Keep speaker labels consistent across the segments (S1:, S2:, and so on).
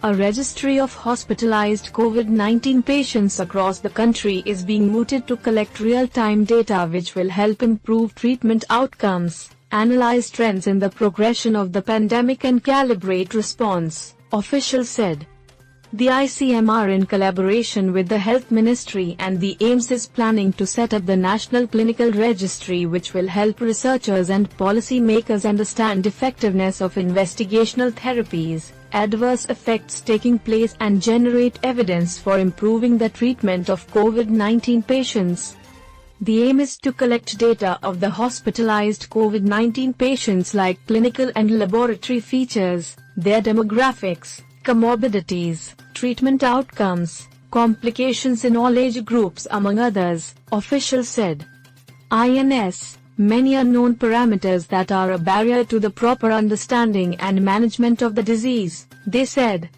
S1: A registry of hospitalized COVID-19 patients across the country is being mooted to collect real-time data which will help improve treatment outcomes, analyze trends in the progression of the pandemic and calibrate response, officials said. The ICMR, in collaboration with the Health Ministry and the AIIMS, is planning to set up the National Clinical Registry, which will help researchers and policymakers understand effectiveness of investigational therapies, adverse effects taking place and generate evidence for improving the treatment of COVID-19 patients. The aim is to collect data of the hospitalized COVID-19 patients like clinical and laboratory features, their demographics, comorbidities, treatment outcomes, complications in all age groups among others, officials said. Many unknown parameters that are a barrier to the proper understanding and management of the disease, they said.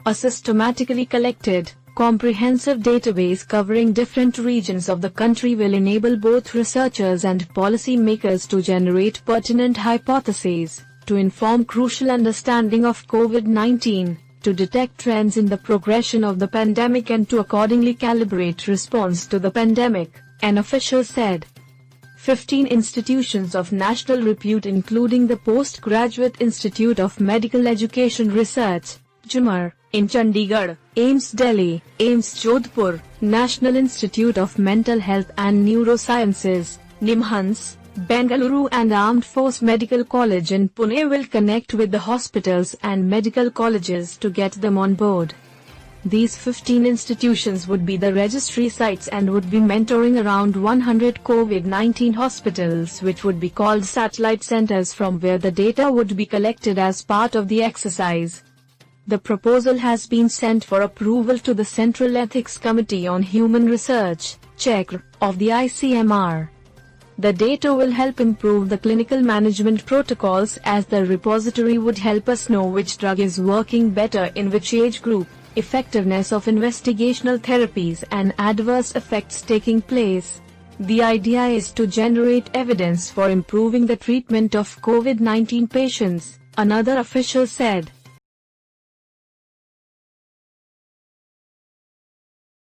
S1: A systematically collected, comprehensive database covering different regions of the country will enable both researchers and policymakers to generate pertinent hypotheses, to inform crucial understanding of COVID-19, to detect trends in the progression of the pandemic and to accordingly calibrate response to the pandemic, an official said. 15 institutions of national repute, including the Postgraduate Institute of Medical Education Research, JIMR, in Chandigarh, AIIMS Delhi, AIIMS Jodhpur, National Institute of Mental Health and Neurosciences, NIMHANS, Bengaluru and Armed Force Medical College in Pune will connect with the hospitals and medical colleges to get them on board. These 15 institutions would be the registry sites and would be mentoring around 100 COVID-19 hospitals, which would be called satellite centers, from where the data would be collected as part of the exercise. The proposal has been sent for approval to the Central Ethics Committee on Human Research, CHECR, of the ICMR. The data will help improve the clinical management protocols, as the repository would help us know which drug is working better in which age group, effectiveness of investigational therapies and adverse effects taking place. The idea is to generate evidence for improving the treatment of COVID-19 patients, another official said.